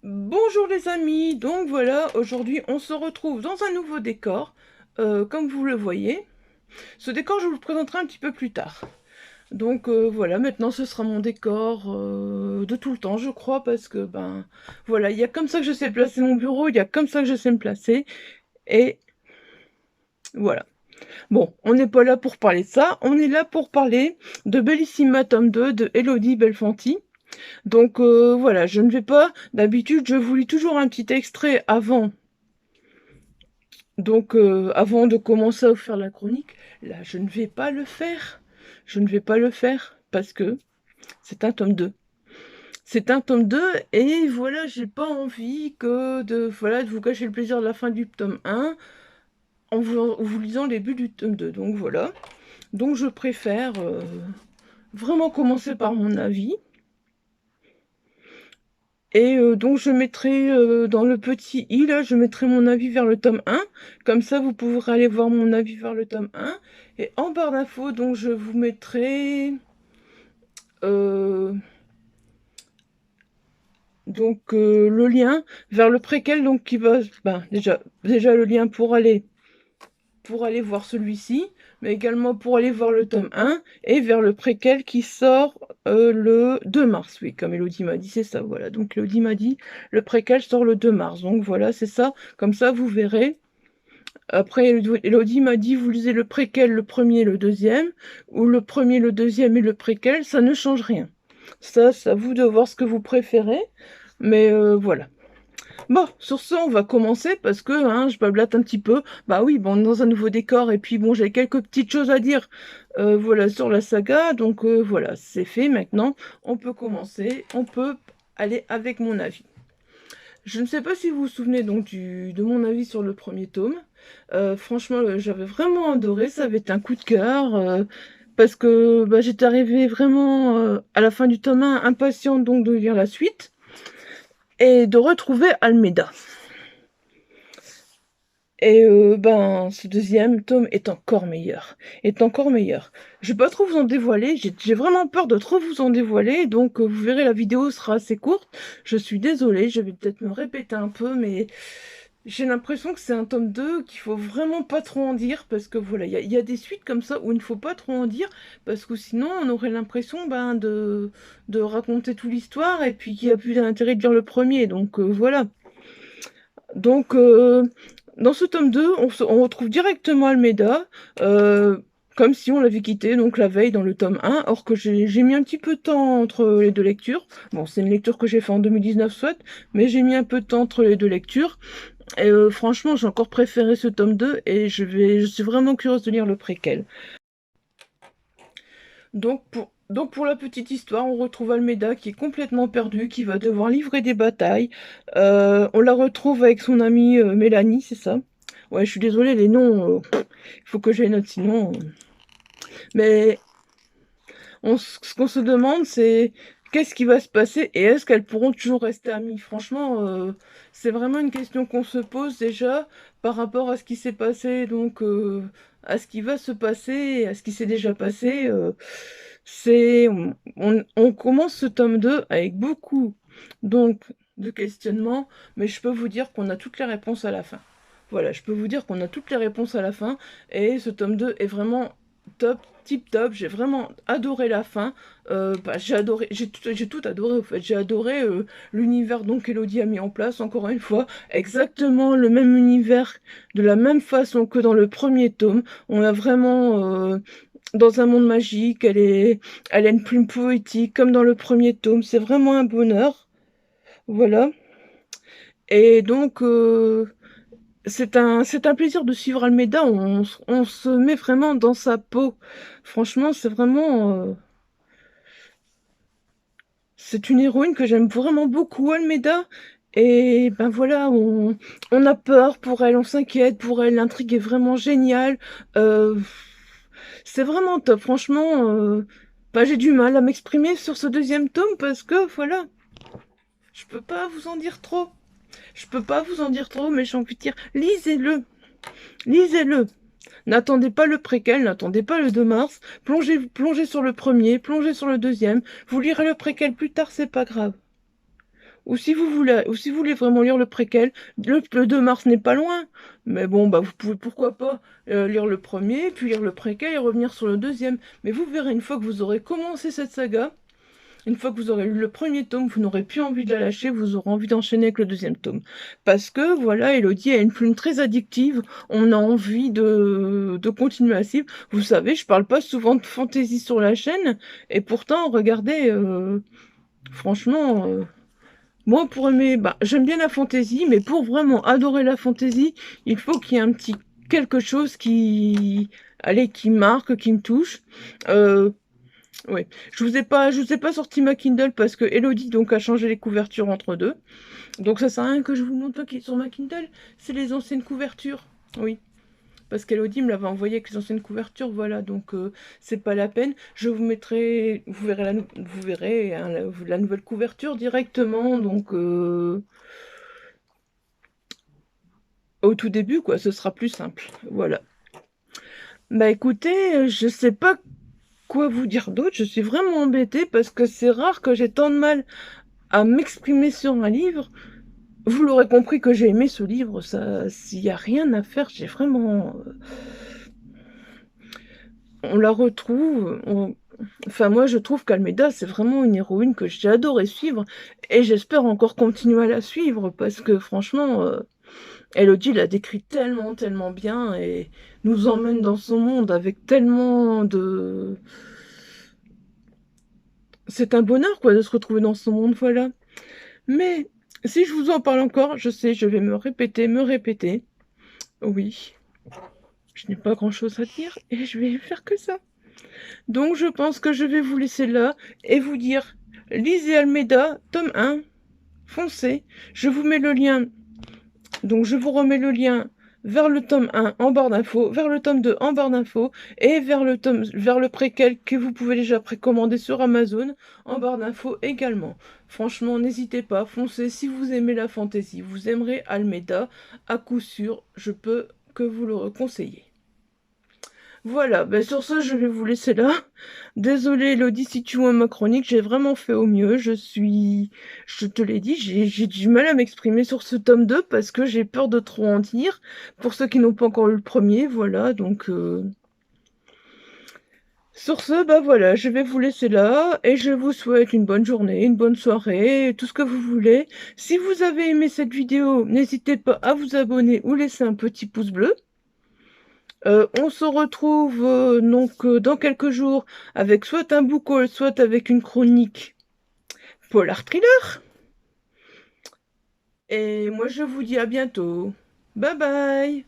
Bonjour les amis, donc voilà, aujourd'hui on se retrouve dans un nouveau décor, comme vous le voyez. Ce décor je vous le présenterai un petit peu plus tard. Donc voilà, maintenant ce sera mon décor de tout le temps je crois, parce que ben voilà, il y a comme ça que je sais placer mon bureau, il y a comme ça que je sais me placer, et voilà. Bon, on n'est pas là pour parler de ça, on est là pour parler de Bellissima tome 2 de Elodie Belfanti. Donc voilà, je ne vais pas, d'habitude je vous lis toujours un petit extrait avant. Donc, avant de commencer à vous faire la chronique, là, je ne vais pas le faire. Je ne vais pas le faire parce que c'est un tome 2. C'est un tome 2 et voilà, j'ai pas envie de vous gâcher le plaisir de la fin du tome 1 en vous lisant les buts du tome 2. Donc voilà. Donc je préfère vraiment commencer par mon avis. Et donc je mettrai dans le petit i là, je mettrai mon avis vers le tome 1. Comme ça, vous pourrez aller voir mon avis vers le tome 1. Et en barre d'infos, donc je vous mettrai euh, le lien vers le préquel, donc qui va, ben, déjà le lien pour aller voir celui-ci, mais également pour aller voir le tome 1 et vers le préquel qui sort le 2 mars. Oui, comme Elodie m'a dit, c'est ça, voilà. Donc Elodie m'a dit, le préquel sort le 2 mars. Donc voilà, c'est ça. Comme ça, vous verrez. Après, Elodie m'a dit, vous lisez le préquel, le premier, le deuxième, ou le premier, le deuxième et le préquel, ça ne change rien. Ça, c'est à vous de voir ce que vous préférez. Mais voilà. Bon, sur ce, on va commencer parce que hein, je bablate un petit peu. Bah oui, bon, dans un nouveau décor, et puis bon, j'ai quelques petites choses à dire voilà, sur la saga. Donc voilà, c'est fait maintenant. On peut commencer, on peut aller avec mon avis. Je ne sais pas si vous vous souvenez donc de mon avis sur le premier tome. Franchement, j'avais vraiment adoré, ça avait été un coup de cœur. Parce que bah, j'étais arrivée vraiment à la fin du tome 1, impatiente donc de lire la suite et de retrouver Almeida. Et ben, ce deuxième tome est encore meilleur. Est encore meilleur. Je vais pas trop vous en dévoiler. J'ai vraiment peur de trop vous en dévoiler. Donc, vous verrez, la vidéo sera assez courte. Je suis désolée. Je vais peut-être me répéter un peu. Mais j'ai l'impression que c'est un tome 2 qu'il faut vraiment pas trop en dire. Parce que voilà, il y a des suites comme ça où il ne faut pas trop en dire. Parce que sinon, on aurait l'impression ben, de raconter toute l'histoire. Et puis qu'il n'y a plus d'intérêt de lire le premier. Donc, voilà. Donc, dans ce tome 2, on retrouve directement Almeida, euh, comme si on l'avait quitté donc la veille dans le tome 1, or que j'ai mis un petit peu de temps entre les deux lectures. Bon, c'est une lecture que j'ai fait en 2019 soit, mais j'ai mis un peu de temps entre les deux lectures. Et franchement, j'ai encore préféré ce tome 2 et je suis vraiment curieuse de lire le préquel. Donc pour la petite histoire, on retrouve Almeida qui est complètement perdu, qui va devoir livrer des batailles. On la retrouve avec son amie Mélanie, c'est ça? Ouais, je suis désolée, les noms, il faut que je les note sinon. Mais ce qu'on se demande, c'est qu'est-ce qui va se passer et est-ce qu'elles pourront toujours rester amies? Franchement, c'est vraiment une question qu'on se pose déjà par rapport à ce qui s'est passé, donc à ce qui va se passer et à ce qui s'est déjà passé. On commence ce tome 2 avec beaucoup donc de questionnements, mais je peux vous dire qu'on a toutes les réponses à la fin. Voilà, je peux vous dire qu'on a toutes les réponses à la fin et ce tome 2 est vraiment top, tip top. J'ai vraiment adoré la fin. Bah, j'ai tout adoré en fait. J'ai adoré l'univers donc qu'Elodie a mis en place. Encore une fois, exactement le même univers, de la même façon que dans le premier tome. On a vraiment dans un monde magique. Elle a une plume poétique comme dans le premier tome. C'est vraiment un bonheur. Voilà. Et donc c'est un plaisir de suivre Almeida, on se met vraiment dans sa peau. Franchement, c'est une héroïne que j'aime vraiment beaucoup, Almeida. Et ben voilà, on a peur pour elle, on s'inquiète pour elle, l'intrigue est vraiment géniale. Euh, c'est vraiment top, franchement. Ben, j'ai du mal à m'exprimer sur ce deuxième tome parce que voilà, je peux pas vous en dire trop. Je peux pas vous en dire trop, mais j'ai envie de dire, lisez-le, lisez-le. N'attendez pas le préquel, n'attendez pas le 2 mars. Plongez sur le premier, plongez sur le deuxième. Vous lirez le préquel plus tard, c'est pas grave. Ou si vous voulez vraiment lire le préquel, le 2 mars n'est pas loin. Mais bon, bah vous pouvez pourquoi pas lire le premier, puis lire le préquel et revenir sur le deuxième. Mais vous verrez, une fois que vous aurez commencé cette saga, une fois que vous aurez lu le premier tome, vous n'aurez plus envie de la lâcher, vous aurez envie d'enchaîner avec le deuxième tome. Parce que, voilà, Elodie a une plume très addictive, on a envie de continuer à suivre. Vous savez, je parle pas souvent de fantasy sur la chaîne, et pourtant, regardez, franchement, moi, pour aimer, bah, j'aime bien la fantasy, mais pour vraiment adorer la fantasy, il faut qu'il y ait un petit quelque chose allez, qui marque, qui me touche. Ouais, je vous ai pas sorti ma Kindle parce que Elodie donc a changé les couvertures entre deux. Donc ça sert à rien que je vous montre qui est sur ma Kindle, c'est les anciennes couvertures. Oui, parce qu'Elodie me l'avait envoyé avec les anciennes couvertures, voilà, donc c'est pas la peine. Je vous mettrai, vous verrez hein, la nouvelle couverture directement, donc au tout début, quoi, ce sera plus simple. Voilà. Bah écoutez, je sais pas quoi vous dire d'autre, je suis vraiment embêtée parce que c'est rare que j'ai tant de mal à m'exprimer sur un livre. Vous l'aurez compris que j'ai aimé ce livre, ça, s'il y a rien à faire, j'ai vraiment... on la retrouve, enfin moi je trouve qu'Almeida c'est vraiment une héroïne que j'ai adoré suivre et j'espère encore continuer à la suivre parce que franchement, Elodie l'a décrit tellement, tellement bien et nous emmène dans son monde avec tellement de... C'est un bonheur quoi de se retrouver dans son monde, voilà. Mais si je vous en parle encore, je sais, je vais me répéter, oui, je n'ai pas grand-chose à dire et je vais faire que ça. Donc je pense que je vais vous laisser là et vous dire, lisez Almeida, tome 1, foncez. Je vous mets le lien, donc je vous remets le lien vers le tome 1 en barre d'infos, vers le tome 2 en barre d'infos et vers le préquel que vous pouvez déjà précommander sur Amazon en barre d'infos également. Franchement, n'hésitez pas, foncez si vous aimez la fantasy, vous aimerez Almeida, à coup sûr, je peux que vous le conseiller. Voilà, ben sur ce, je vais vous laisser là. Désolée, Elodie, si tu vois ma chronique, j'ai vraiment fait au mieux. Je te l'ai dit, j'ai du mal à m'exprimer sur ce tome 2 parce que j'ai peur de trop en dire. Pour ceux qui n'ont pas encore lu le premier, voilà, donc... Sur ce, bah voilà, je vais vous laisser là et je vous souhaite une bonne journée, une bonne soirée, tout ce que vous voulez. Si vous avez aimé cette vidéo, n'hésitez pas à vous abonner ou laisser un petit pouce bleu. On se retrouve dans quelques jours avec soit un book haul, soit avec une chronique polar thriller. Et moi je vous dis à bientôt. Bye bye.